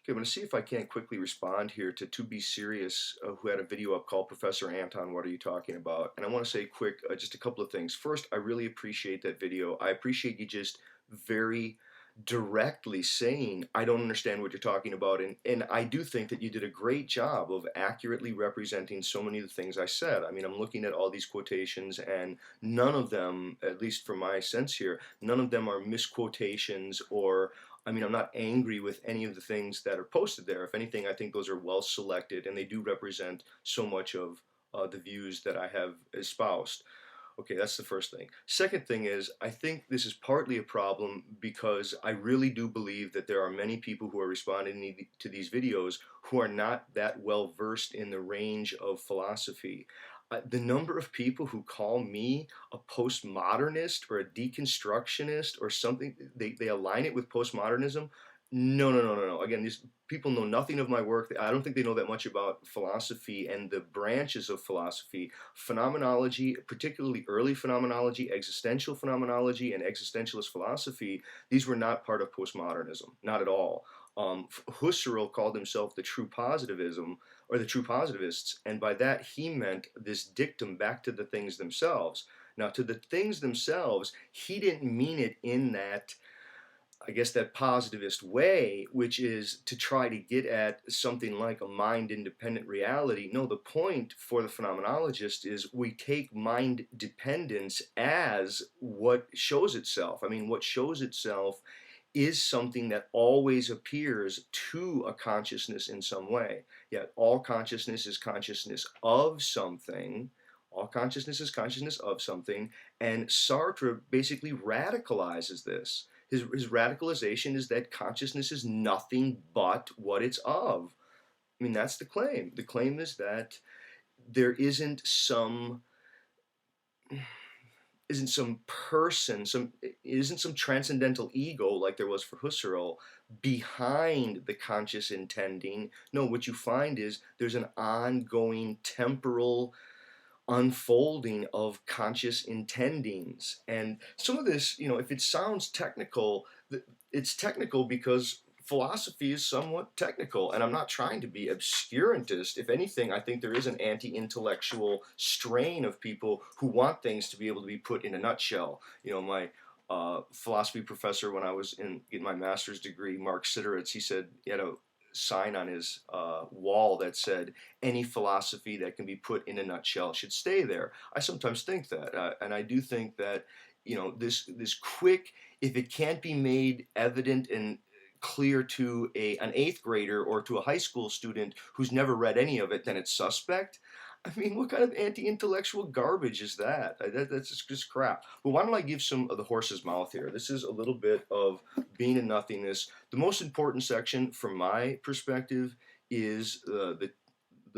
Okay, I'm going to see if I can quickly respond here to 2bsirius, who had a video up called Professor Anton, What Are You Talking About? And I want to say quick, just a couple of things. First, I really appreciate that video. I appreciate you just very directly saying, I don't understand what you're talking about. And I do think that you did a great job of accurately representing so many of the things I said. I mean, I'm looking at all these quotations, and none of them, at least from my sense here, none of them are misquotations or I mean, I'm not angry with any of the things that are posted there. If anything, I think those are well selected and they do represent so much of the views that I have espoused. Okay, that's the first thing. Second thing is, I think this is partly a problem because I really do believe that there are many people who are responding to these videos who are not that well versed in the range of philosophy. The number of people who call me a postmodernist or a deconstructionist or something, they align it with postmodernism. No, no, no, no, no. Again, these people know nothing of my work. I don't think they know that much about philosophy and the branches of philosophy. Phenomenology, particularly early phenomenology, existential phenomenology, and existentialist philosophy, these were not part of postmodernism, not at all. Husserl called himself the true positivism, or the true positivists, and by that he meant this dictum back to the things themselves. Now, to the things themselves, he didn't mean it in that, I guess, that positivist way, which is to try to get at something like a mind-independent reality. No, the point for the phenomenologist is we take mind dependence as what shows itself. I mean, what shows itself is something that always appears to a consciousness in some way. Yet all consciousness is consciousness of something. All consciousness is consciousness of something. And Sartre basically radicalizes this. His radicalization is that consciousness is nothing but what it's of. I mean, that's the claim. The claim is that there isn't some person, isn't some transcendental ego like there was for Husserl behind the conscious intending. No, what you find is there's an ongoing temporal unfolding of conscious intendings. And some of this, if it sounds technical, it's technical because philosophy is somewhat technical, and I'm not trying to be obscurantist. If anything, I think there is an anti-intellectual strain of people who want things to be able to be put in a nutshell. My philosophy professor when I was in my master's degree, Mark Sideritz, he said he had a sign on his wall that said, any philosophy that can be put in a nutshell should stay there. I sometimes think that, and I do think that, this quick, if it can't be made evident and clear to an eighth grader or to a high school student who's never read any of it, then it's suspect. I mean, what kind of anti-intellectual garbage is that? That's just crap. But why don't I give some of the horse's mouth here? This is a little bit of being and nothingness. The most important section, from my perspective, is the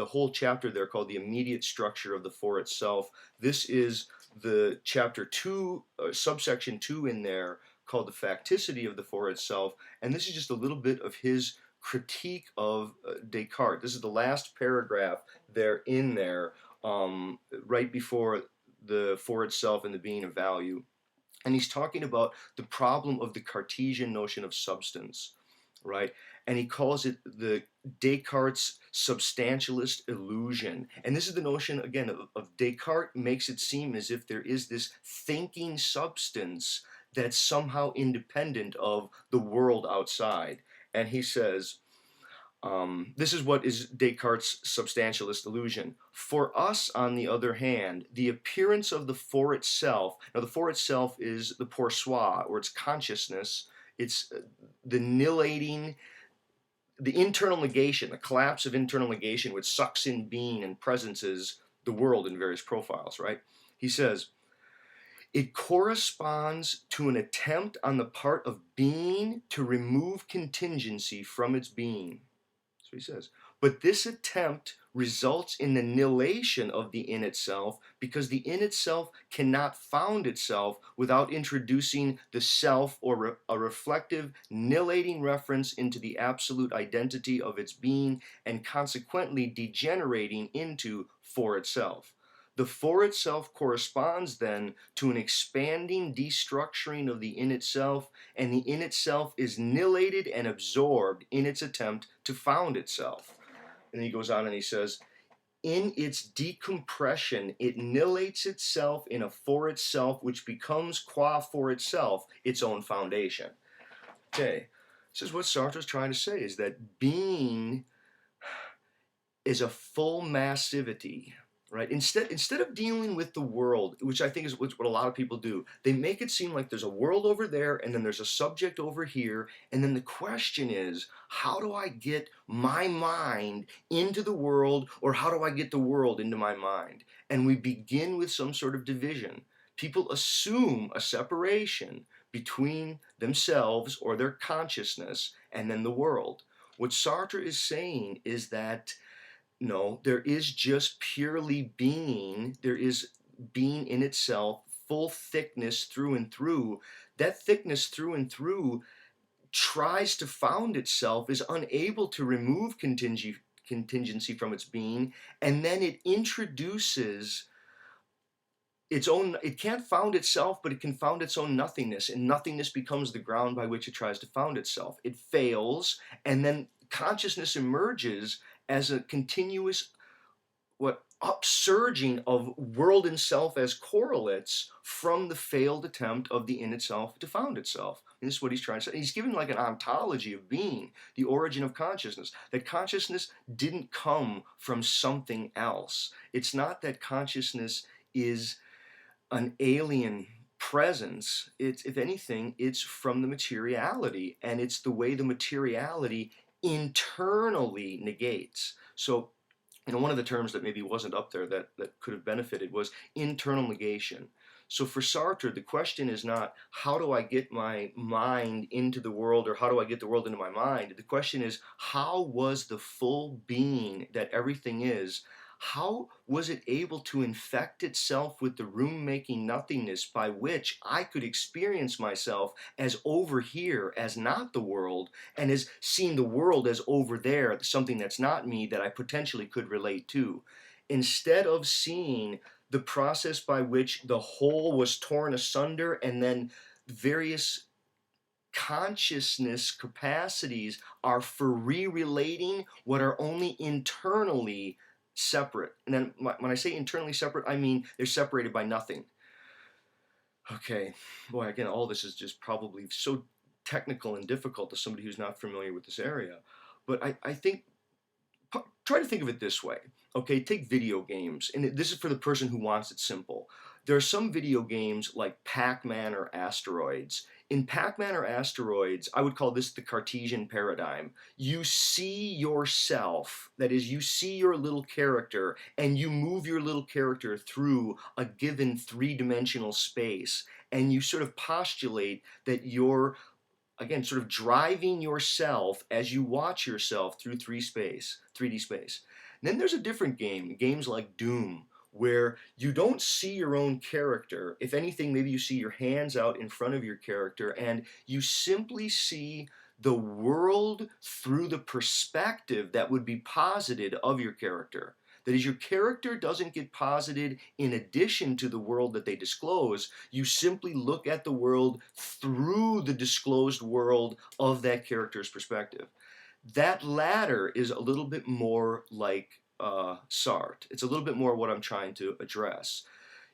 whole chapter there called the immediate structure of the for itself. This is the chapter 2, subsection 2 in there, called the facticity of the for itself, and this is just a little bit of his critique of Descartes. This is the last paragraph there in there, right before the for itself and the being of value, and he's talking about the problem of the Cartesian notion of substance, right? And he calls it the Descartes' substantialist illusion. And this is the notion, again, of Descartes makes it seem as if there is this thinking substance that's somehow independent of the world outside. And he says, this is what is Descartes' substantialist illusion. For us, on the other hand, the appearance of the for itself, now the for itself is the pour soi, or it's consciousness, it's the annihilating, the internal negation, the collapse of internal negation, which sucks in being and presences the world in various profiles, right? He says, it corresponds to an attempt on the part of being to remove contingency from its being. That's what he says. But this attempt results in the annihilation of the in itself, because the in itself cannot found itself without introducing the self, or a reflective, annihilating reference into the absolute identity of its being, and consequently degenerating into for itself. The for itself corresponds then to an expanding destructuring of the in itself, and the in itself is annihilated and absorbed in its attempt to found itself. And he goes on and he says, in its decompression, it annihilates itself in a for itself, which becomes qua for itself its own foundation. Okay, this is what Sartre's trying to say, is that being is a full massivity, right? Instead of dealing with the world, which I think is what a lot of people do, they make it seem like there's a world over there and then there's a subject over here, and then the question is, how do I get my mind into the world, or how do I get the world into my mind? And we begin with some sort of division. People assume a separation between themselves or their consciousness and then the world. What Sartre is saying is that no, there is just purely being. There is being in itself, full thickness through and through. That thickness through and through tries to found itself, is unable to remove contingency from its being, and then it introduces its own. It can't found itself, but it can found its own nothingness, and nothingness becomes the ground by which it tries to found itself. It fails, and then consciousness emerges as a continuous upsurging of world and self as correlates from the failed attempt of the in itself to found itself. And this is what he's trying to say. He's giving like an ontology of being, the origin of consciousness. That consciousness didn't come from something else. It's not that consciousness is an alien presence. It's, if anything, it's from the materiality, and it's the way the materiality internally negates. So, one of the terms that maybe wasn't up there that could have benefited was internal negation. So for Sartre, the question is not how do I get my mind into the world, or how do I get the world into my mind? The question is, how was the full being that everything is, how was it able to infect itself with the room-making nothingness by which I could experience myself as over here, as not the world, and as seeing the world as over there, something that's not me that I potentially could relate to? Instead of seeing the process by which the whole was torn asunder, and then various consciousness capacities are for re-relating what are only internally separate. And then when I say internally separate, I mean they're separated by nothing. Okay, boy, again, all this is just probably so technical and difficult to somebody who's not familiar with this area. But I think, try to think of it this way. Okay, take video games, and this is for the person who wants it simple. There are some video games like Pac-Man or Asteroids. In Pac-Man or Asteroids, I would call this the Cartesian paradigm. You see yourself, that is, you see your little character, and you move your little character through a given three-dimensional space, and you sort of postulate that you're, again, sort of driving yourself as you watch yourself through 3D space. And then there's a different game, games like Doom, where you don't see your own character. If anything, maybe you see your hands out in front of your character, and you simply see the world through the perspective that would be posited of your character. That is, your character doesn't get posited in addition to the world that they disclose. You simply look at the world through the disclosed world of that character's perspective. That latter is a little bit more like Sartre. It's a little bit more what I'm trying to address.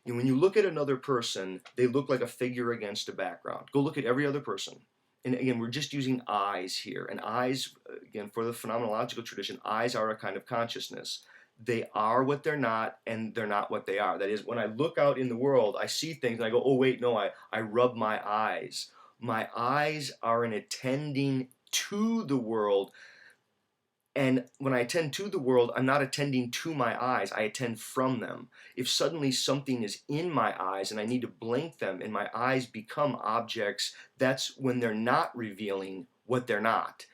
When you look at another person, they look like a figure against a background. Go look at every other person. And again, we're just using eyes here. And eyes, again, for the phenomenological tradition, eyes are a kind of consciousness. They are what they're not, and they're not what they are. That is, when I look out in the world, I see things and I go, oh wait, no, I rub my eyes. My eyes are an attending to the world. And when I attend to the world, I'm not attending to my eyes, I attend from them. If suddenly something is in my eyes and I need to blink them and my eyes become objects, that's when they're not revealing what they're not.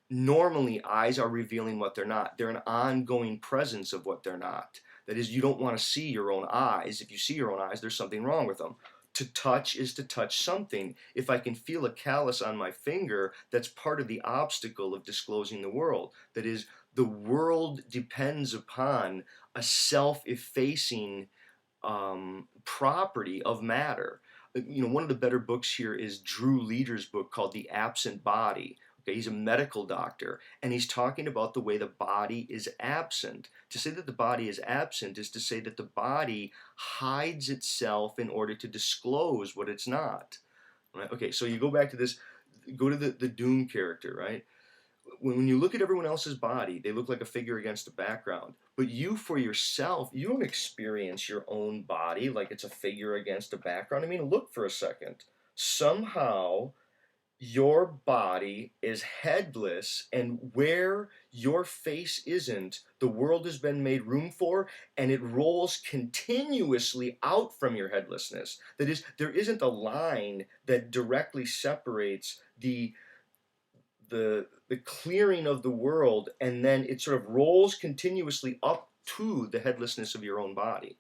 Normally, eyes are revealing what they're not. They're an ongoing presence of what they're not. That is, you don't want to see your own eyes. If you see your own eyes, there's something wrong with them. To touch is to touch something. If I can feel a callus on my finger, that's part of the obstacle of disclosing the world. That is, the world depends upon a self-effacing property of matter. One of the better books here is Drew Leder's book called The Absent Body. Okay, he's a medical doctor, and he's talking about the way the body is absent. To say that the body is absent is to say that the body hides itself in order to disclose what it's not. Right? Okay, so you go back to this, go to the Doom character, right? When you look at everyone else's body, they look like a figure against a background. But you, for yourself, you don't experience your own body like it's a figure against a background. I mean, look for a second. Somehow, your body is headless, and where your face isn't, the world has been made room for, and it rolls continuously out from your headlessness. That is, there isn't a line that directly separates the clearing of the world, and then it sort of rolls continuously up to the headlessness of your own body.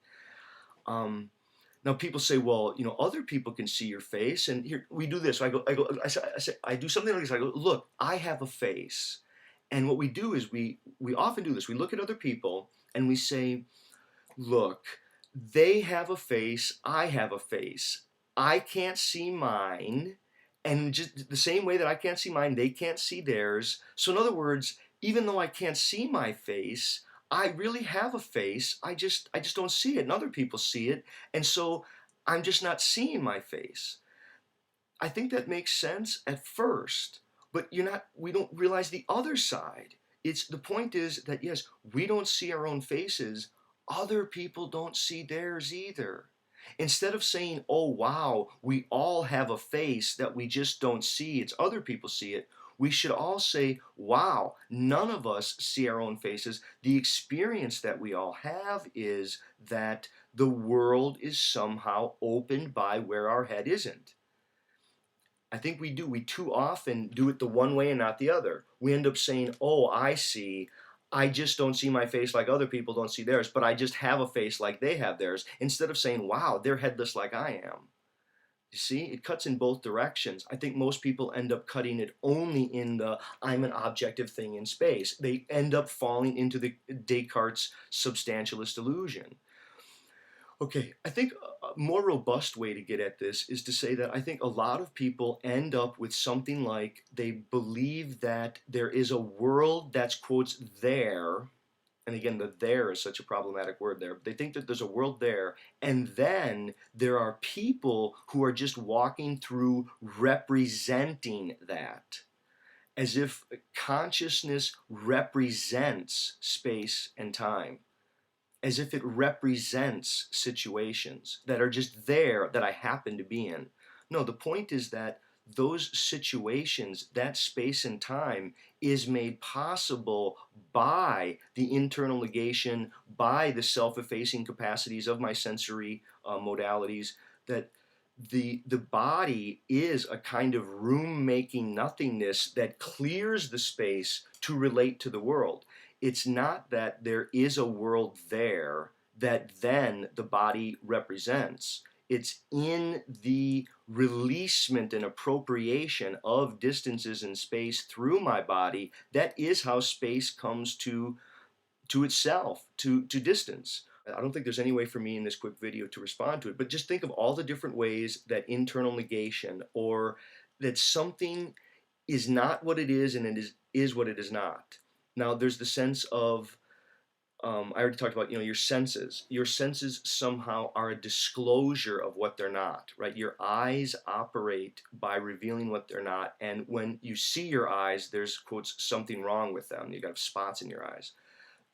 Now people say, well, other people can see your face, and here we do this. I do something like this. I go, look, I have a face, and what we do is we often do this. We look at other people and we say, look, they have a face, I have a face. I can't see mine, and just the same way that I can't see mine, they can't see theirs. So in other words, even though I can't see my face, I really have a face. I just don't see it, and other people see it, and so I'm just not seeing my face. I think that makes sense at first, but we don't realize the other side. The point is that yes, we don't see our own faces, other people don't see theirs either. Instead of saying, oh wow, we all have a face that we just don't see, it's other people see it, we should all say, wow, none of us see our own faces. The experience that we all have is that the world is somehow opened by where our head isn't. I think we too often do it the one way and not the other. We end up saying, oh, I just don't see my face like other people don't see theirs, but I just have a face like they have theirs, instead of saying, wow, they're headless like I am. You see, it cuts in both directions. I think most people end up cutting it only in the I'm an objective thing in space. They end up falling into the Descartes' substantialist illusion. Okay, I think a more robust way to get at this is to say that I think a lot of people end up with something like they believe that there is a world that's, quotes, there. And again, the there is such a problematic word there. But they think that there's a world there, and then there are people who are just walking through representing that, as if consciousness represents space and time, as if it represents situations that are just there that I happen to be in. No, the point is that those situations, that space and time, is made possible by the internal negation, by the self-effacing capacities of my sensory modalities, that the body is a kind of room-making nothingness that clears the space to relate to the world. It's not that there is a world there that then the body represents. It's in the releasement and appropriation of distances in space through my body. That is how space comes to itself, to distance. I don't think there's any way for me in this quick video to respond to it, but just think of all the different ways that internal negation, or that something is not what it is and it is what it is not. Now there's the sense of, I already talked about, your senses. Your senses somehow are a disclosure of what they're not, right? Your eyes operate by revealing what they're not, and when you see your eyes, there's, quotes, something wrong with them. You got spots in your eyes.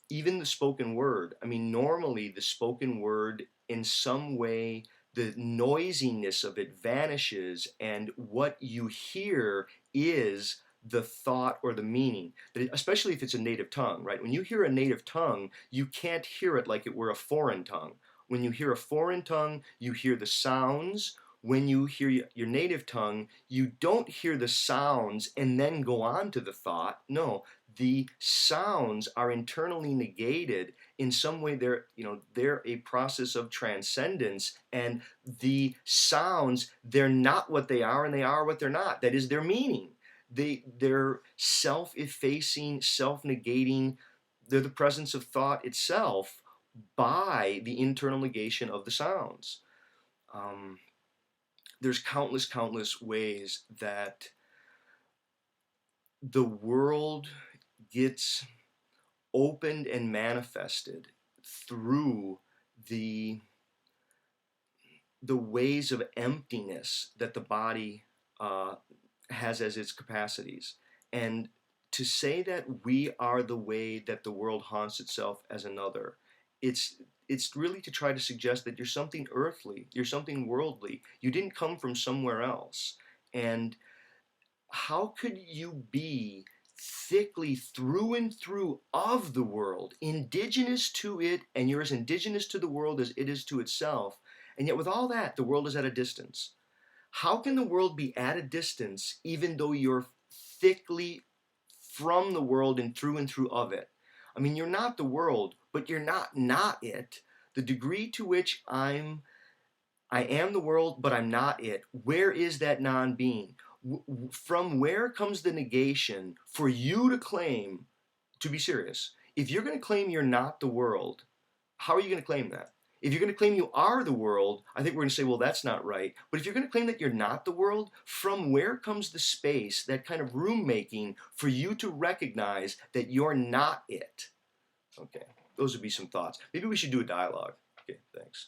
Even the spoken word, I mean, normally the spoken word, in some way, the noisiness of it vanishes, and what you hear is the thought or the meaning, especially if it's a native tongue, right? When you hear a native tongue, you can't hear it like it were a foreign tongue. When you hear a foreign tongue, you hear the sounds. When you hear your native tongue, you don't hear the sounds and then go on to the thought. No, the sounds are internally negated. In some way, they're a process of transcendence, and the sounds, they're not what they are, and they are what they're not. That is their meaning. They're self-effacing, self-negating. They're the presence of thought itself, by the internal negation of the sounds. Um, there's countless ways that the world gets opened and manifested through the the ways of emptiness that the body uh, has as its capacities. And to say that we are the way that the world haunts itself as another, it's it's really to try to suggest that you're something earthly, you're something worldly. You didn't come from somewhere else. And how could you be thickly through and through of the world, indigenous to it, and you're as indigenous to the world as it is to itself, and yet with all that, the world is at a distance? How can the world be at a distance even though you're thickly from the world and through of it? I mean, you're not the world, but you're not it. The degree to which I am the world, but I'm not it. Where is that non-being? From where comes the negation for you to claim to be serious? If you're going to claim you're not the world, how are you going to claim that? If you're going to claim you are the world, I think we're going to say, well, that's not right. But if you're going to claim that you're not the world, from where comes the space, that kind of room making for you to recognize that you're not it? Okay, those would be some thoughts. Maybe we should do a dialogue. Okay, thanks.